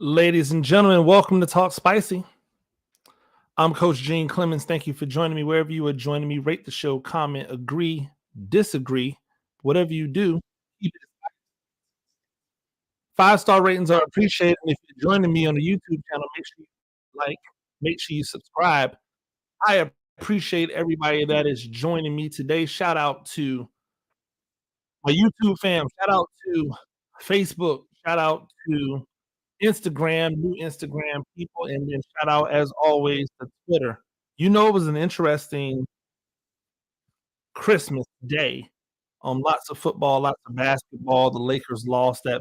Ladies and gentlemen, welcome to Talk Spicy. I'm Coach Gene Clemens. Thank you for joining me. Wherever you are joining me, rate the show, comment, agree, disagree, whatever you do. Keep it 5-star ratings are appreciated. And if you're joining me on the YouTube channel, make sure you like, make sure you subscribe. I appreciate everybody that is joining me today. Shout out to my YouTube fam. Shout out to Facebook. Shout out to Instagram, new Instagram people, and then shout out as always to Twitter. It was an interesting Christmas day. Lots of football, lots of basketball. The Lakers lost. That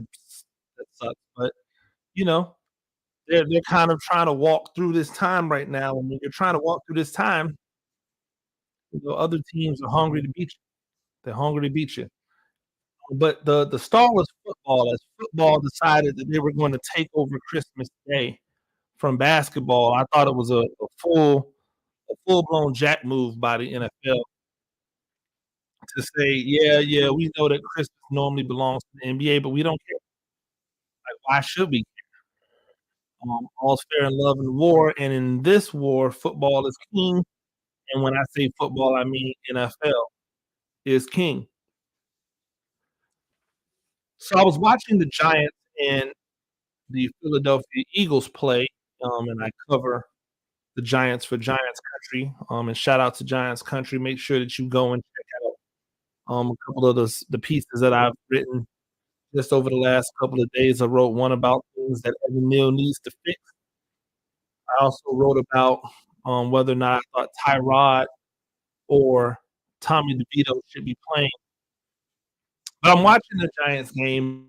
sucks. But you know, they're kind of trying to walk through this time right now. And when you're trying to walk through this time, other teams are hungry to beat you. They're hungry to beat you. But the star was football, as football decided that they were going to take over Christmas Day from basketball. I thought it was a full-blown jack move by the NFL to say, yeah, we know that Christmas normally belongs to the NBA, but we don't care. Like, why should we? All's fair in love and war, and in this war, football is king. And when I say football, I mean NFL is king. So I was watching the Giants and the Philadelphia Eagles play, and I cover the Giants for Giants Country. And shout out to Giants Country. Make sure that you go and check out a couple of the pieces that I've written just over the last couple of days. I wrote one about things that Evan Neal needs to fix. I also wrote about whether or not I thought Tyrod or Tommy DeVito should be playing. But I'm watching the Giants game.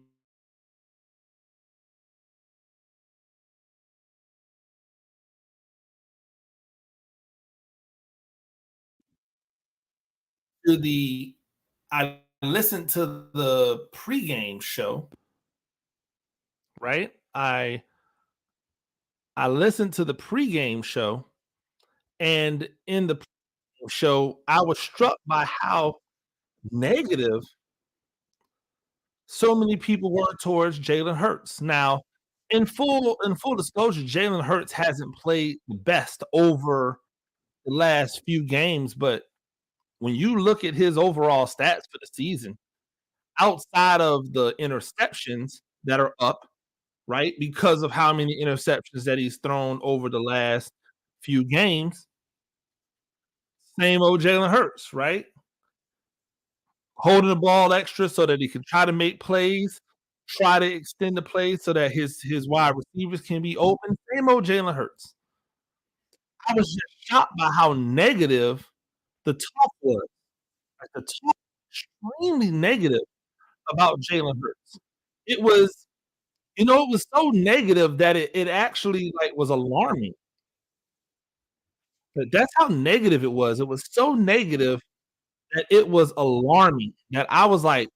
I listened to the pregame show, right? I listened to the pregame show, and in the show, I was struck by how negative so many people were towards Jalen Hurts. Now, in full disclosure, Jalen Hurts hasn't played the best over the last few games, but when you look at his overall stats for the season, outside of the interceptions that are up, right, because of how many interceptions that he's thrown over the last few games, same old Jalen Hurts, right? Holding the ball extra so that he can try to make plays, try to extend the play so that his wide receivers can be open. Same old Jalen Hurts. I was just shocked by how negative the talk was. Like, the talk was extremely negative about Jalen Hurts. It was, it was so negative that it actually, like, was alarming. But that's how negative it was. It was so negative that it was alarming, that I was like,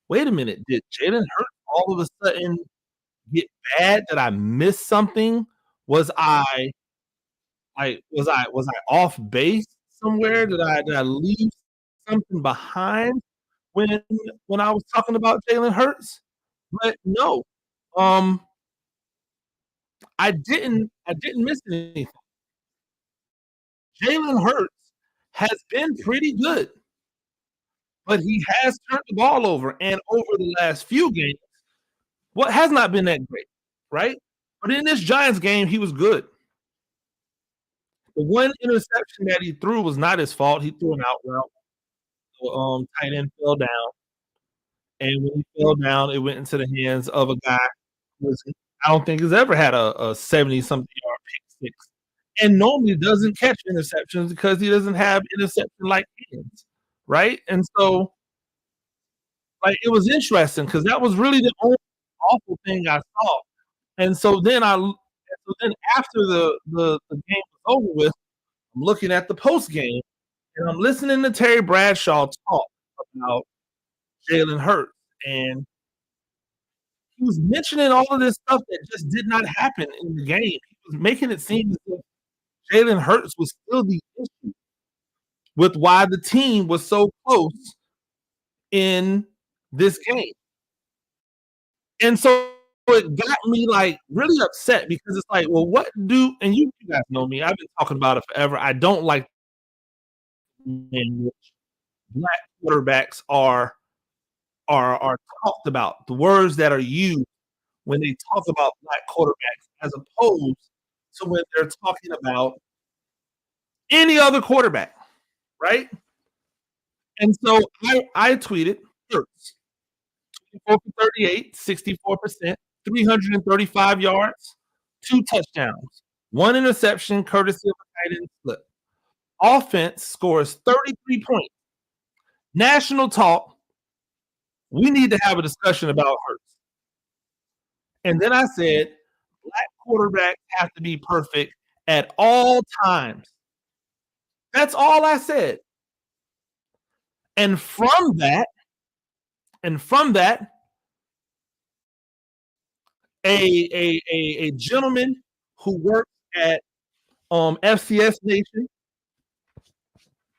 "Wait a minute, did Jalen Hurts all of a sudden get bad? Did I miss something? Was I was I off base somewhere? Did I leave something behind when I was talking about Jalen Hurts?" But no, um, I didn't miss anything. Jalen Hurts has been pretty good, but he has turned the ball over, and over the last few games, what has not been that great, right? But in this Giants game, he was good. The one interception that he threw was not his fault. He threw an out route. The tight end fell down, and when he fell down, it went into the hands of a guy who was, I don't think has ever had a 70-something yard pick six, and normally doesn't catch interceptions because he doesn't have interception-like hands, right? And so, like, it was interesting because that was really the only awful thing I saw. And so then after the game was over with, I'm looking at the post game and I'm listening to Terry Bradshaw talk about Jalen Hurts, and he was mentioning all of this stuff that just did not happen in the game. He was making it seem as if Jalen Hurts was still the issue with why the team was so close in this game. And so it got me like really upset because it's like, well, what do and you guys know me, I've been talking about it forever. I don't like in which black quarterbacks are talked about, the words that are used when they talk about black quarterbacks as opposed to when they're talking about any other quarterback, right? And so I tweeted Hurts, 24 for 38, 64%, 335 yards, 2 touchdowns, 1 interception courtesy of a tight end slip. Offense scores 33 points. National talk, we need to have a discussion about Hurts. And then I said, black quarterbacks have to be perfect at all times. That's all I said. And from that, and from that, a gentleman who works at FCS Nation,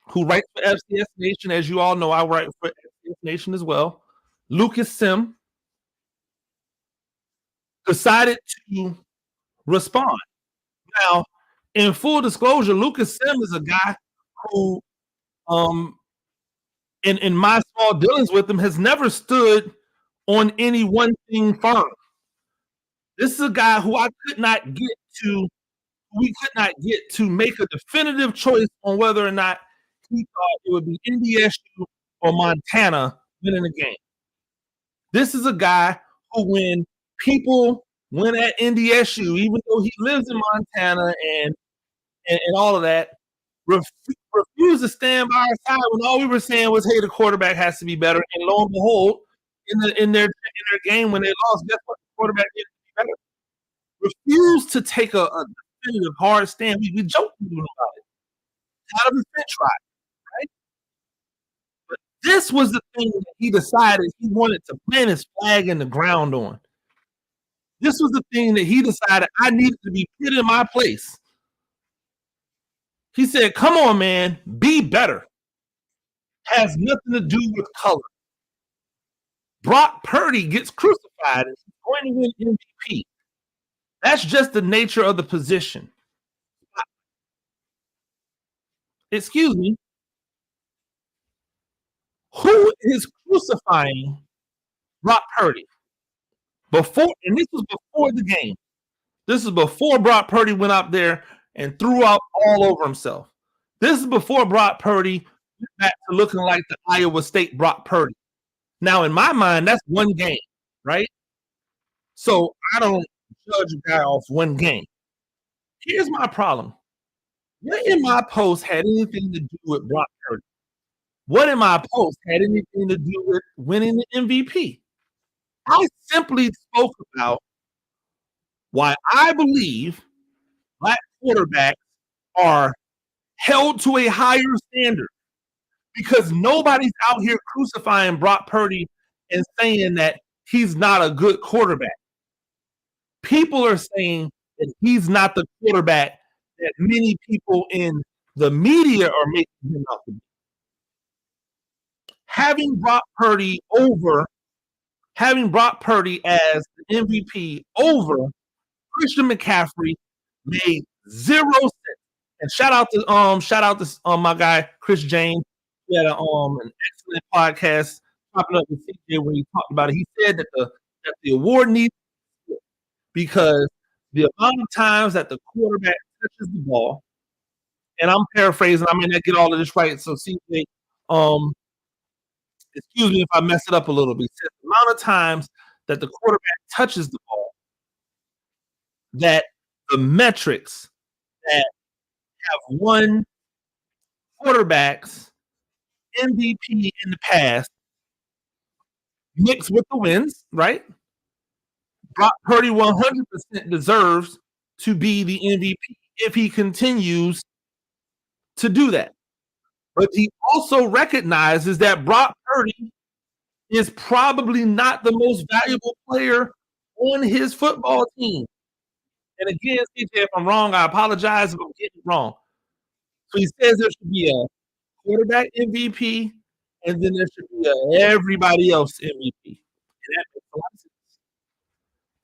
who writes for FCS Nation, as you all know, I write for FCS Nation as well. Lucas Sim decided to respond. Now, in full disclosure, Lucas Sim is a guy who, in my small dealings with him, has never stood on any one thing firm. This is a guy who I could not get to. We could not get to make a definitive choice on whether or not he thought it would be NDSU or Montana winning the game. This is a guy who, when people went at NDSU, even though he lives in Montana and all of that, refused to stand by our side when all we were saying was, "Hey, the quarterback has to be better." And lo and behold, in their game when they lost, guess what? The quarterback needed to be better. Refused to take a definitive hard stand. We joked about it. Out of his bench ride, right? But this was the thing that he decided he wanted to plant his flag in the ground on. This was the thing that he decided I needed to be put in my place. He said, "Come on, man, be better." Has nothing to do with color. Brock Purdy gets crucified and he's going to win MVP. That's just the nature of the position. Excuse me. Who is crucifying Brock Purdy? Before, and this was before the game. This is before Brock Purdy went out there and threw up all over himself. This is before Brock Purdy went back to looking like the Iowa State Brock Purdy. Now, in my mind, that's one game, right? So I don't judge a guy off one game. Here's my problem. What in my post had anything to do with Brock Purdy? What in my post had anything to do with winning the MVP? I simply spoke about why I believe black quarterbacks are held to a higher standard because nobody's out here crucifying Brock Purdy and saying that he's not a good quarterback. People are saying that he's not the quarterback that many people in the media are making him out to be. Having Brock Purdy as the MVP over Christian McCaffrey made 0 sense. And shout out to my guy Chris James. He had an excellent podcast popping up with CJ where he talked about it. He said that the award needs because the amount of times that the quarterback touches the ball, and I'm paraphrasing, I may not get all of this right. So CJ, excuse me if I mess it up a little bit. The amount of times that the quarterback touches the ball, that the metrics that have won quarterbacks MVP in the past mixed with the wins, right? Brock Purdy 100% deserves to be the MVP if he continues to do that. But he also recognizes that Brock Purdy is probably not the most valuable player on his football team. And again, CJ, if I'm wrong, I apologize if I'm getting it wrong. So he says there should be a quarterback MVP, and then there should be a everybody else MVP. And that makes a lot of sense.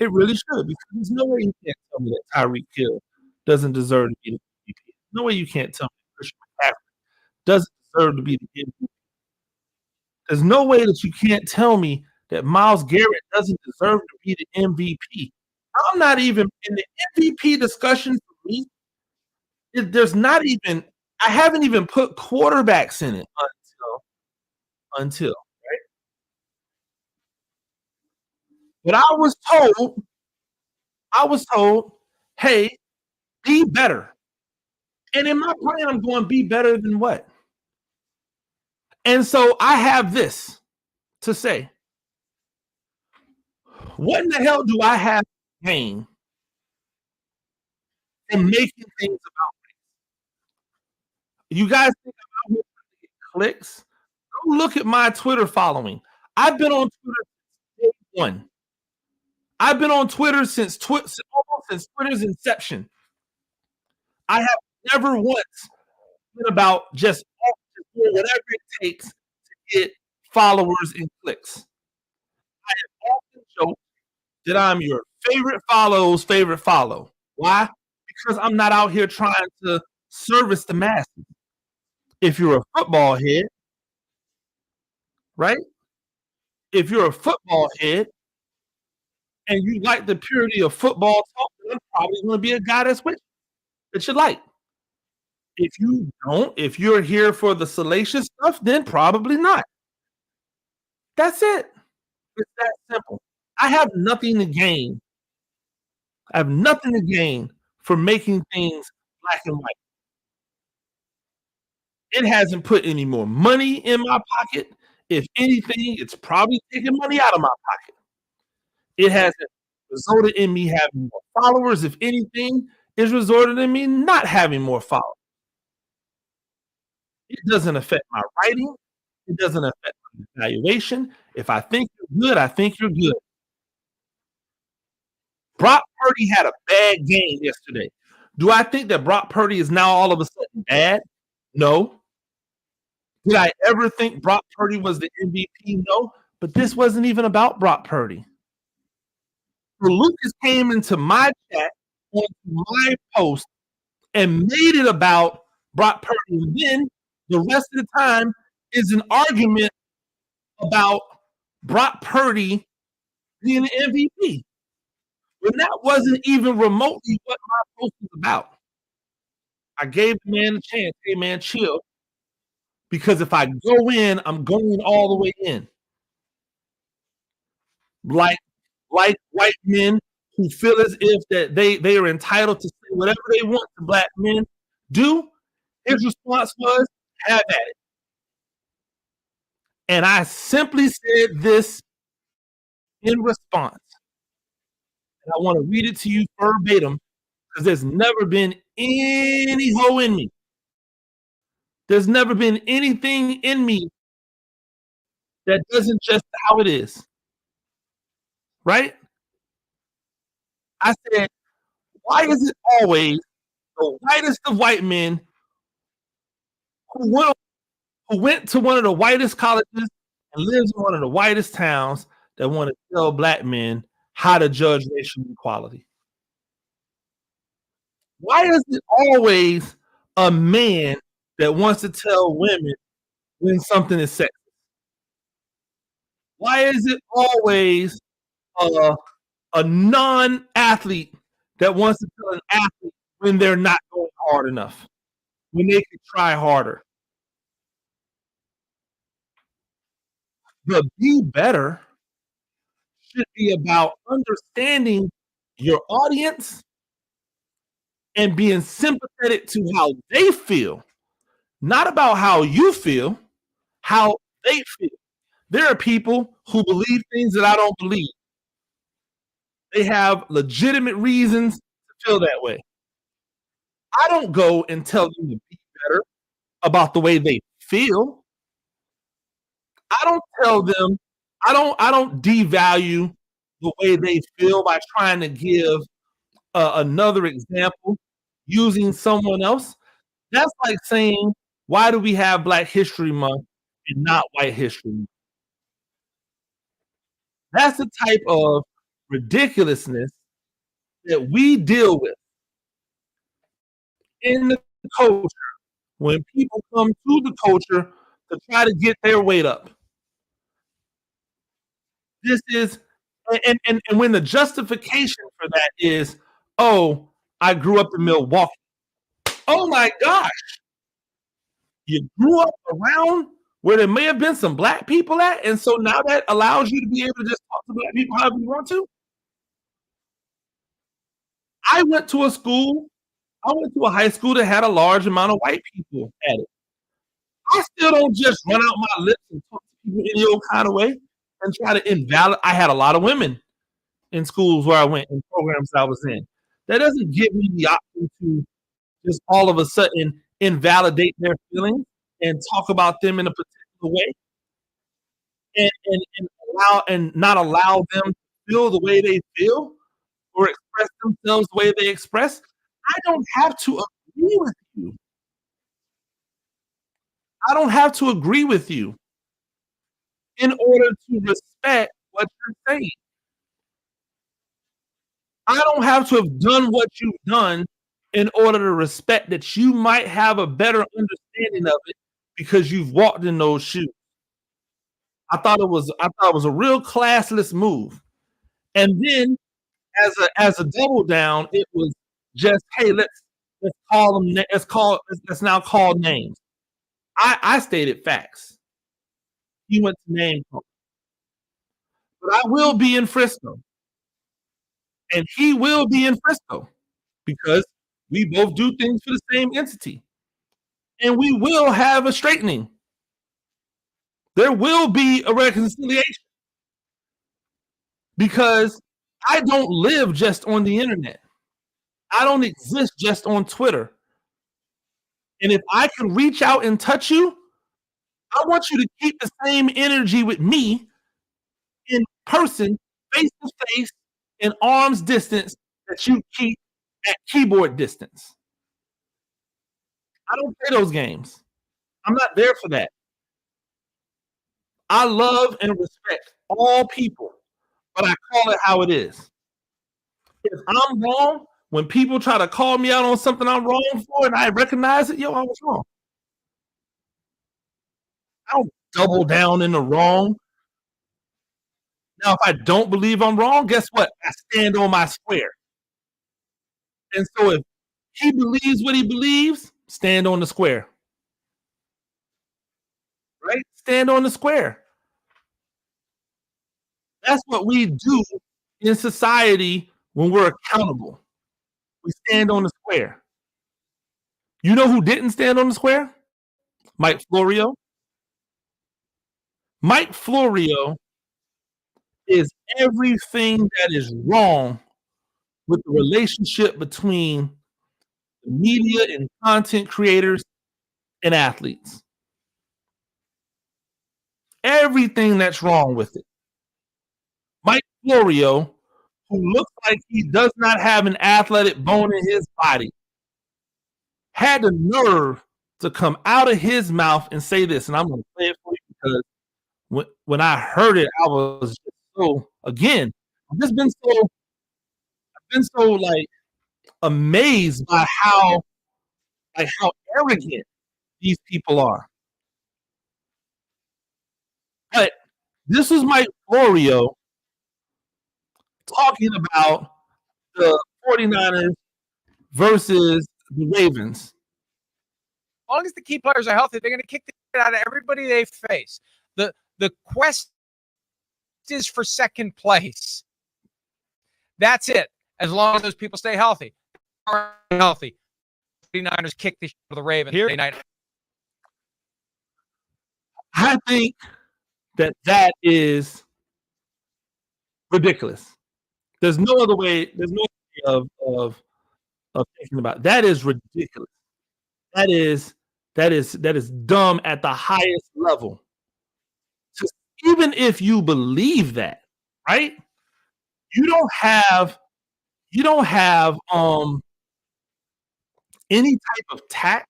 It really should because there's no way you can't tell me that Tyreek Hill doesn't deserve to be the MVP. No way you can't tell me Christian McCaffrey doesn't deserve to be the MVP. There's no way that you can't tell me that Myles Garrett doesn't deserve to be the MVP. I'm not even in the MVP discussion for me. There's not even I haven't even put quarterbacks in it until right. But I was told, hey, be better. And in my brain, I'm going, be better than what? And so I have this to say. What in the hell do I have to gain from making things about you guys think I'm out here trying to get clicks? Go look at my Twitter following. I've been on Twitter since day one. I've been on Twitter since Twitter's inception. I have never once been about just doing whatever it takes to get followers and clicks. I have often joked that I'm your favorite follow's favorite follow. Why? Because I'm not out here trying to service the masses. If you're a football head, right? If you're a football head and you like the purity of football talk, then I'm probably going to be a guy that you like. If you don't, if you're here for the salacious stuff, then probably not. That's it. It's that simple. I have nothing to gain. I have nothing to gain for making things black and white. It hasn't put any more money in my pocket. If anything, it's probably taken money out of my pocket. It hasn't resulted in me having more followers. If anything, it's resulted in me not having more followers. It doesn't affect my writing. It doesn't affect my evaluation. If I think you're good, I think you're good. Brock Purdy had a bad game yesterday. Do I think that Brock Purdy is now all of a sudden bad? No. Did I ever think Brock Purdy was the MVP? No. But this wasn't even about Brock Purdy. So Lucas came into my chat on my post and made it about Brock Purdy. And then the rest of the time is an argument about Brock Purdy being the MVP. When that wasn't even remotely what my post was about. I gave the man a chance. Hey, man, chill. Because if I go in, I'm going all the way in. Like white men who feel as if that they are entitled to say whatever they want to black men do. His response was, have at it. And I simply said this in response. And I want to read it to you verbatim because there's never been any hoe in me. There's never been anything in me that doesn't just how it is. Right? I said, why is it always the whitest of white men who went to one of the whitest colleges and lives in one of the whitest towns that want to tell black men how to judge racial equality? Why is it always a man that wants to tell women when something is sexist? Why is it always a non-athlete that wants to tell an athlete when they're not going hard enough, when they could try harder? The be better should be about understanding your audience and being sympathetic to how they feel, not about how you feel, how they feel. There are people who believe things that I don't believe. They have legitimate reasons to feel that way. I don't go and tell them to be better about the way they feel. I don't tell them, I don't devalue the way they feel by trying to give another example using someone else. That's like saying, why do we have Black History Month and not White History Month? That's the type of ridiculousness that we deal with in the culture when people come to the culture to try to get their weight up. This is and when the justification for that is, "Oh, I grew up in Milwaukee." Oh my gosh, you grew up around where there may have been some black people at, and so now that allows you to be able to just talk to black people however you want to? I went to a school I went to a high school that had a large amount of white people at it. I still don't just run out my lips and talk to people any old kind of way and try to invalidate. I had a lot of women in schools where I went and programs I was in. That doesn't give me the option to just all of a sudden invalidate their feelings and talk about them in a particular way and allow and not allow them to feel the way they feel or express themselves the way they express. I don't have to agree with you. I don't have to agree with you in order to respect what you're saying. I don't have to have done what you've done in order to respect that you might have a better understanding of it because you've walked in those shoes. I thought it was a real classless move. And then as a double down, it was just, hey, let's call them let's now call names. I stated facts. He went to name call. But I will be in Frisco and he will be in Frisco because we both do things for the same entity. And we will have a straightening. There will be a reconciliation because I don't live just on the internet. I don't exist just on Twitter. And if I can reach out and touch you, I want you to keep the same energy with me in person, face to face, in arm's distance that you keep at keyboard distance. I don't play those games. I'm not there for that. I love and respect all people, but I call it how it is. If I'm wrong, when people try to call me out on something I'm wrong for and I recognize it, yo, I was wrong. I don't double down in the wrong. Now, if I don't believe I'm wrong, guess what? I stand on my square. And so if he believes what he believes, stand on the square. Right? Stand on the square. That's what we do in society when we're accountable. We stand on the square. You know who didn't stand on the square? Mike Florio. Mike Florio is everything that is wrong with the relationship between the media and content creators and athletes. Everything that's wrong with it. Mike Florio, who looks like he does not have an athletic bone in his body, had the nerve to come out of his mouth and say this, and I'm going to play it for you because when I heard it, I was just so again, I've just been so like amazed by how arrogant these people are. But this is Mike Florio talking about the 49ers versus the Ravens. As long as the key players are healthy, they're going to kick the shit out of everybody they face. The quest is for second place. That's it. As long as those people stay healthy. Are healthy. 49ers kick the shit out of the Ravens Thursday night. I think that is ridiculous. There's no other way. There's no way of thinking about it. That is ridiculous. That is dumb at the highest level. So even if you believe that, right? You don't have any type of tact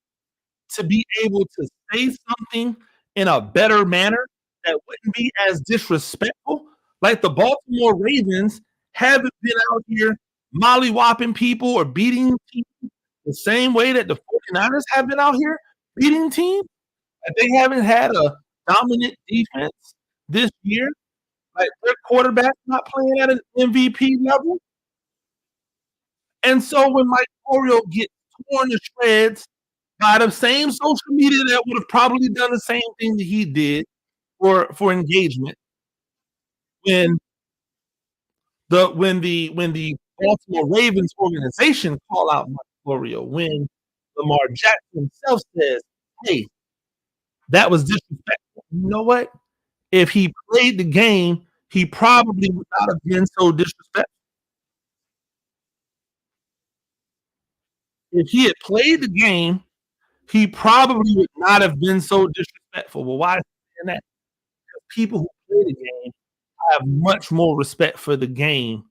to be able to say something in a better manner that wouldn't be as disrespectful. Like the Baltimore Ravens haven't been out here molly-whopping people or beating people the same way that the 49ers have been out here beating teams, and they haven't had a dominant defense this year, like, their quarterback's not playing at an MVP level, and so when Mike Florio gets torn to shreds by the same social media that would have probably done the same thing that he did for engagement, when when the Baltimore Ravens organization call out Mike Florio, when Lamar Jackson himself says, "Hey, that was disrespectful." You know what? If he played the game, he probably would not have been so disrespectful. If he had played the game, he probably would not have been so disrespectful. Well, why is he saying that? Because people who play the game have much more respect for the game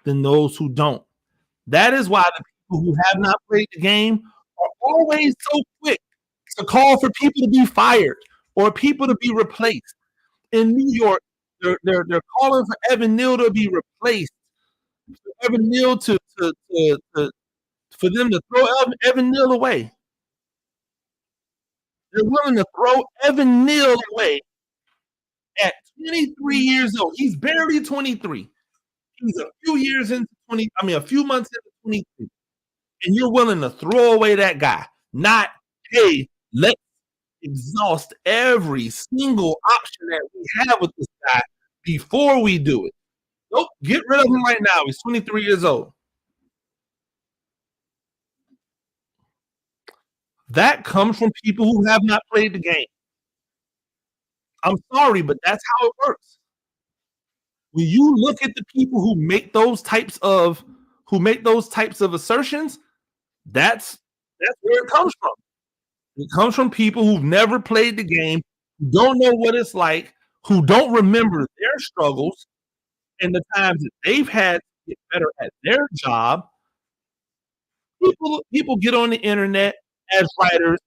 than those who don't. That is why the people who have not played the game are always so quick to call for people to be fired or people to be replaced. In New York, they're calling for Evan Neal to be replaced. Evan Neal to for them to throw Evan Neal away. They're willing to throw Evan Neal away at 23 years old. He's barely 23. He's a few years into 20, I mean, a few months into 23. And you're willing to throw away that guy. Not, hey, let's exhaust every single option that we have with this guy before we do it. Nope, get rid of him right now. He's 23 years old. That comes from people who have not played the game. I'm sorry, but that's how it works. When you look at the people who make those types of assertions, that's where it comes from. It comes from people who've never played the game, who don't know what it's like, who don't remember their struggles and the times that they've had to get better at their job. People get on the internet as writers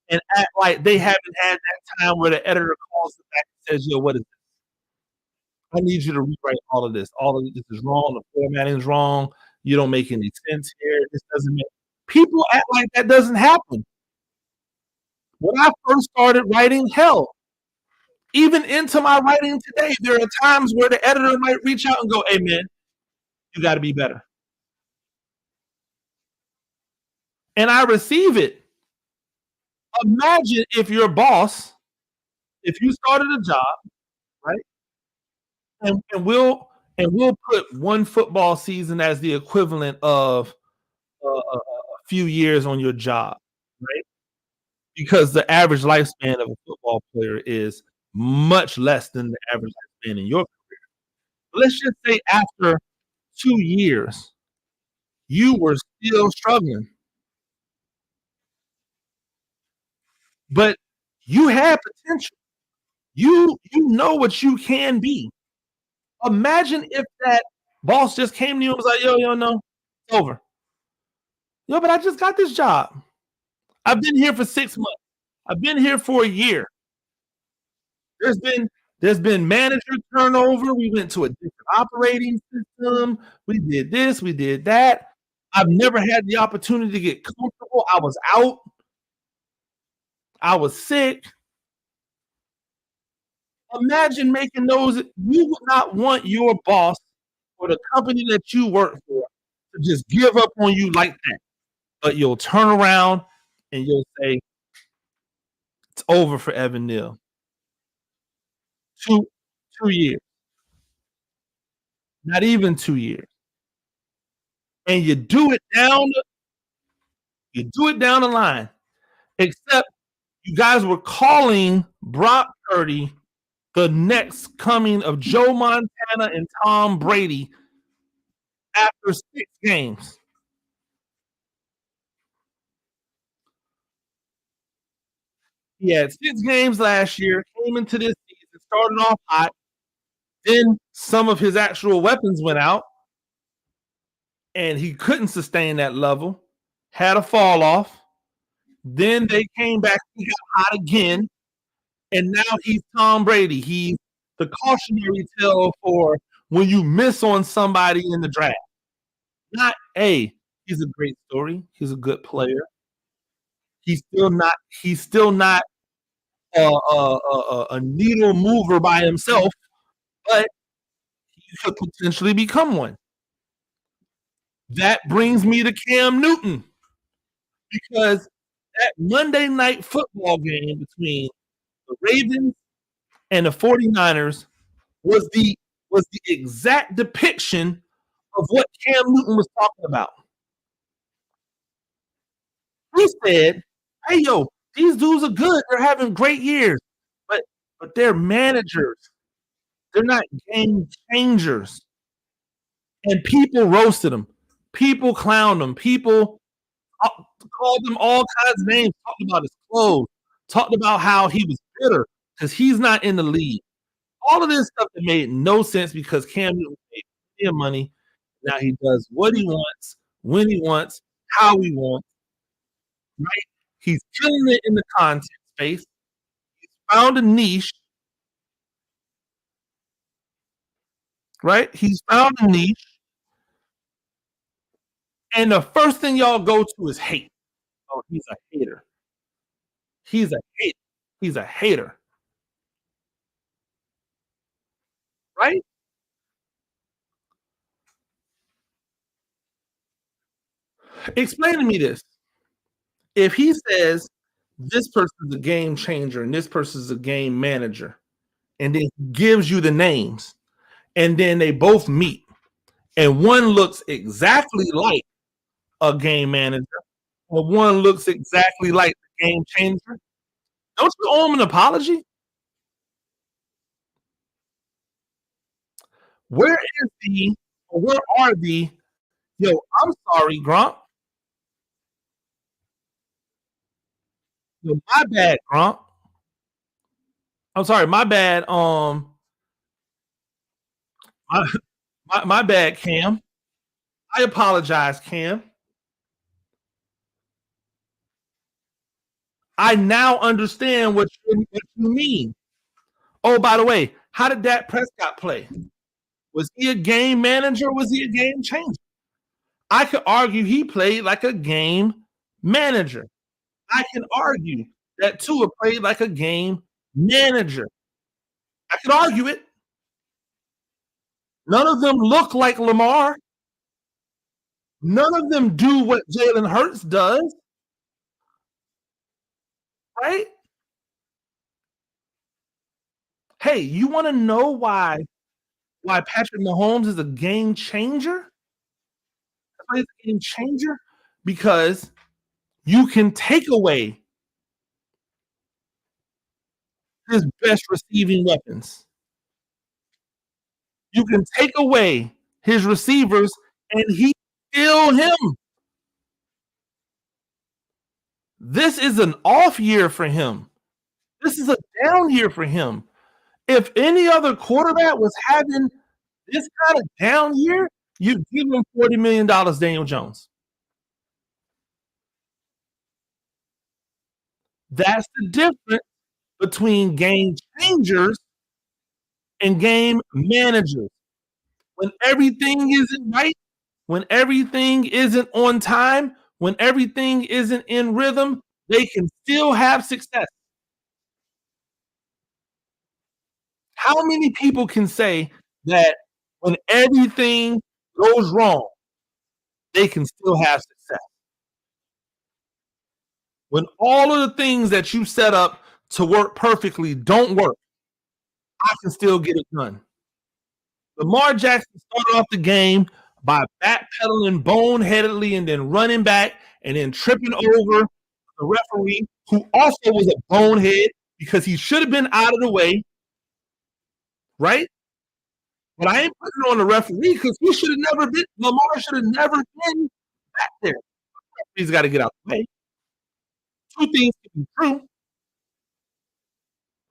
and act like they haven't had that time where the editor calls them back and says, "Yo, what is this? I need you to rewrite all of this. All of this is wrong. The formatting is wrong. You don't make any sense here. This doesn't make." People act like that doesn't happen. When I first started writing, hell, even into my writing today, there are times where the editor might reach out and go, "Hey, man, you got to be better." And I receive it. Imagine if your boss, if you started a job, right? And we'll put one football season as the equivalent of a few years on your job, right? Because the average lifespan of a football player is much less than the average lifespan in your career. Let's just say after 2 years, you were still struggling, but you had potential. You know what you can be. Imagine if that boss just came to you and was like, yo, no, it's over. Yo, but I just got this job. I've been here for 6 months. I've been here for a year. There's been there's been manager turnover. We went to a different operating system. We did this, we did that. I've never had the opportunity to get comfortable. I was out. I was sick. Imagine making those. You would not want your boss or the company that you work for to just give up on you like that. But you'll turn around and you'll say, it's over for Evan Neal. Two 2 years, not even 2 years. And you do it down the line. Except you guys were calling Brock Purdy the next coming of Joe Montana and Tom Brady after 6 games. He had 6 games last year, came into this season, started off hot. Then some of his actual weapons went out, and he couldn't sustain that level, had a fall off. Then they came back, he got hot again, and now he's Tom Brady. He's the cautionary tale for when you miss on somebody in the draft. Not a he's a great story. He's a good player. He's still not a needle mover by himself, but he could potentially become one. That brings me to Cam Newton because that Monday night football game between the Ravens and the 49ers was the was the exact depiction of what Cam Newton was talking about. He said, "Hey, yo, these dudes are good. They're having great years, but they're managers. They're not game changers." And people roasted him. People clowned him. People called him all kinds of names. Talked about his clothes. Talked about how he was bitter because he's not in the league. All of this stuff that made no sense because Cam Newton made plenty of money. Now he does what he wants, when he wants, how he wants. Right? He's killing it in the content space. Found a niche, right? He's found a niche, and the first thing y'all go to is hate. Oh, he's a hater. He's a hater. He's a hater, right? Explain to me this. If he says this person's a game changer and this person's a game manager, and then gives you the names, and then they both meet, and one looks exactly like a game manager, and one looks exactly like the game changer, don't you owe him an apology? Where is the or where are the yo, I'm sorry, Gronk. Yo, my bad, Gronk. I'm sorry, my bad. My, my bad, Cam. I apologize, Cam. I now understand what you mean. Oh, by the way, how did Dak Prescott play? Was he a game manager? Or was he a game changer? I could argue he played like a game manager. I can argue that Tua played like a game manager. I could argue it. None of them look like Lamar. None of them do what Jalen Hurts does, right? Hey, you want to know why Patrick Mahomes is a game changer? Why he's a game changer? Because you can take away his best receiving weapons. You can take away his receivers, and he's still him. This is an off year for him. This is a down year for him. If any other quarterback was having this kind of down year, you'd give him $40 million, Daniel Jones. That's the difference between game changers and game managers. When everything isn't right, when everything isn't on time, when everything isn't in rhythm, they can still have success. How many people can say that when everything goes wrong, they can still have success? When all of the things that you set up to work perfectly don't work, I can still get it done. Lamar Jackson started off the game by backpedaling boneheadedly and then running back and then tripping over the referee, who also was a bonehead because he should have been out of the way, right? But I ain't putting it on the referee because he should have never been. Lamar should have never been back there. He's got to get out the way. Two things can be true,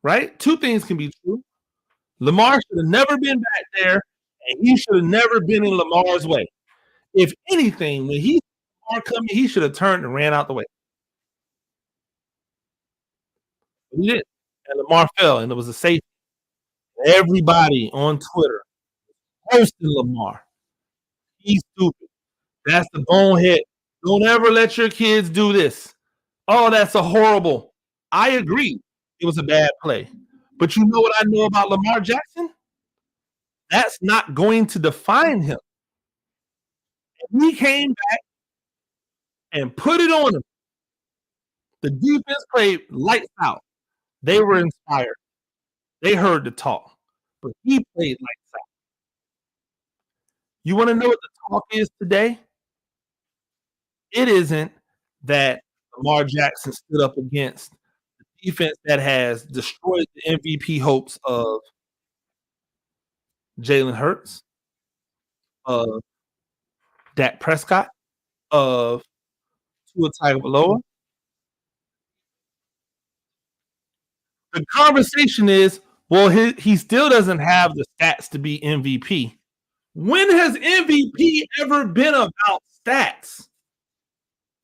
right? Two things can be true. Lamar should have never been back there, and he should have never been in Lamar's way. If anything, when he saw Lamar coming, he should have turned and ran out the way. But he didn't. And Lamar fell, and it was a safety. Everybody on Twitter roasting Lamar. He's stupid. That's the bonehead. Don't ever let your kids do this. Oh, that's a horrible. I agree. It was a bad play. But you know what I know about Lamar Jackson? That's not going to define him. He came back and put it on him. The defense played lights out. They were inspired. They heard the talk. But he played lights out. You want to know what the talk is today? It isn't that Lamar Jackson stood up against the defense that has destroyed the MVP hopes of Jalen Hurts, of Dak Prescott, of Tua Tagovailoa. The conversation is, well, he still doesn't have the stats to be MVP. When has MVP ever been about stats?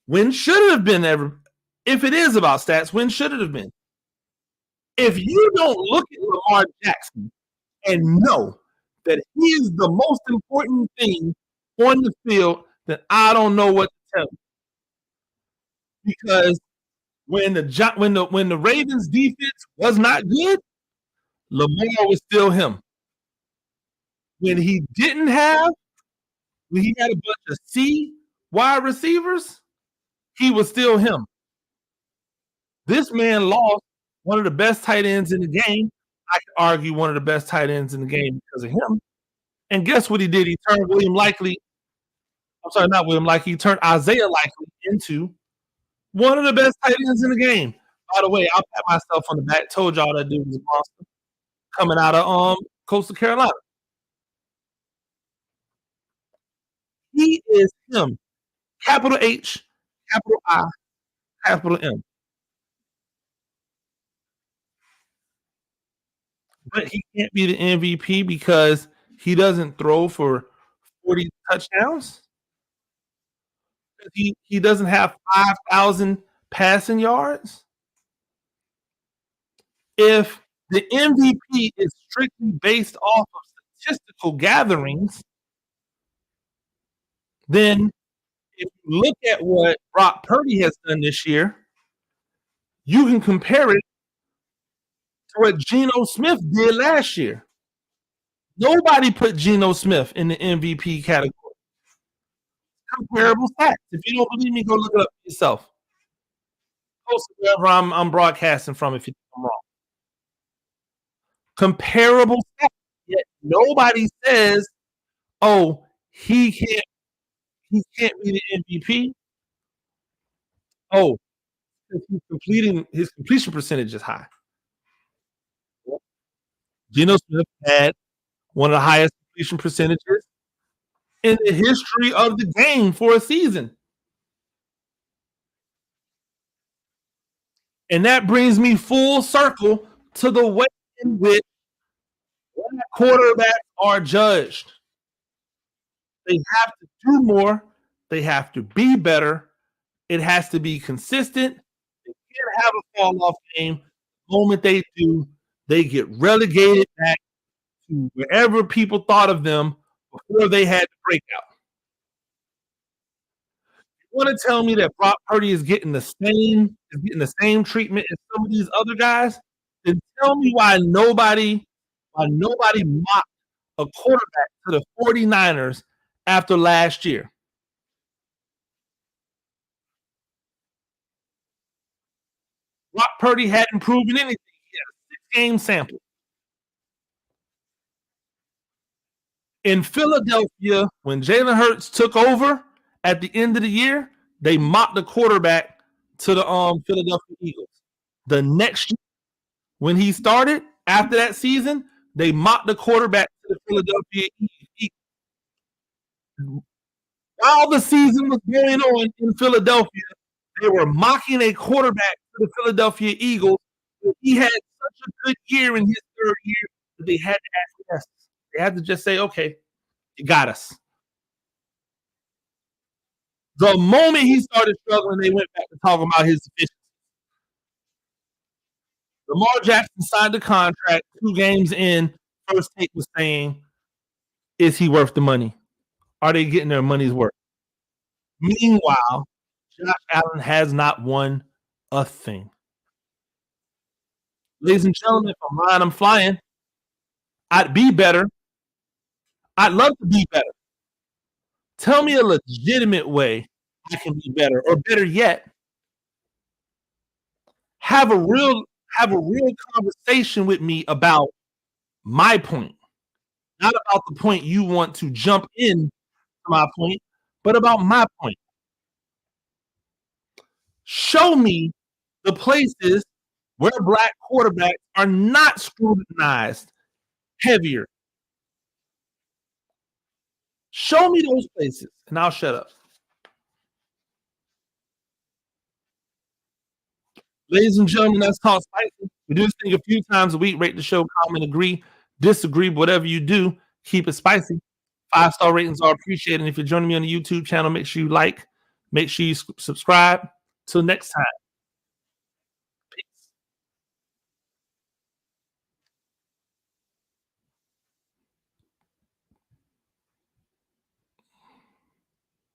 When should it have been ever? If it is about stats, when should it have been? If you don't look at Lamar Jackson and know that he is the most important thing on the field, then I don't know what to tell you. Because when the Ravens defense was not good, Lamar was still him. When he had a bunch of C wide receivers, he was still him. This man lost one of the best tight ends in the game. I could argue one of the best tight ends in the game because of him. And guess what he did? He turned he turned Isaiah Likely into one of the best tight ends in the game. By the way, I'll pat myself on the back. Told y'all that dude was a monster coming out of Coastal Carolina. He is him. Capital H, capital I, capital M. But he can't be the MVP because he doesn't throw for 40 touchdowns. He doesn't have 5,000 passing yards. If the MVP is strictly based off of statistical gatherings, then if you look at what Brock Purdy has done this year, you can compare it to what Geno Smith did last year. Nobody put Geno Smith in the MVP category. Comparable stats. If you don't believe me, go look it up yourself. Post wherever I'm broadcasting from if you think I'm wrong. Comparable stats. Yet nobody says, oh, he can't be the MVP. Oh, his completion percentage is high. Geno Smith had one of the highest completion percentages in the history of the game for a season. And that brings me full circle to the way in which quarterbacks are judged. They have to do more. They have to be better. It has to be consistent. They can't have a fall off game. The moment they do, they get relegated back to wherever people thought of them before they had the breakout. You want to tell me that Brock Purdy is getting the same treatment as some of these other guys? Then tell me why nobody mocked a quarterback to the 49ers after last year. Brock Purdy hadn't proven anything. He had a 6-game sample. In Philadelphia, when Jalen Hurts took over at the end of the year, they mocked the quarterback to the Philadelphia Eagles. The next year, when he started, after that season, they mocked the quarterback to the Philadelphia Eagles. While the season was going on in Philadelphia, they were mocking a quarterback to the Philadelphia Eagles. He had such a good year in his third year that they had to acquiesce. They had to just say, okay, you got us. The moment he started struggling, they went back to talking about his efficiency. Lamar Jackson signed a contract 2 games in. First Take was saying, Is he worth the money? Are they getting their money's worth? Meanwhile, Josh Allen has not won a thing. Ladies and gentlemen, if I'm lying, I'm flying. I'd be better. I'd love to be better. Tell me a legitimate way I can be better, or better yet, have a real conversation with me about my point, not about the point you want to jump in to my point, but about my point. Show me the places where black quarterbacks are not scrutinized heavier. Show me those places, and I'll shut up. Ladies and gentlemen, that's Talk Spicy. We do this thing a few times a week. Rate the show, comment, agree, disagree, whatever you do, keep it spicy. 5-star ratings are appreciated. And if you're joining me on the YouTube channel, make sure you like, make sure you subscribe. Till next time.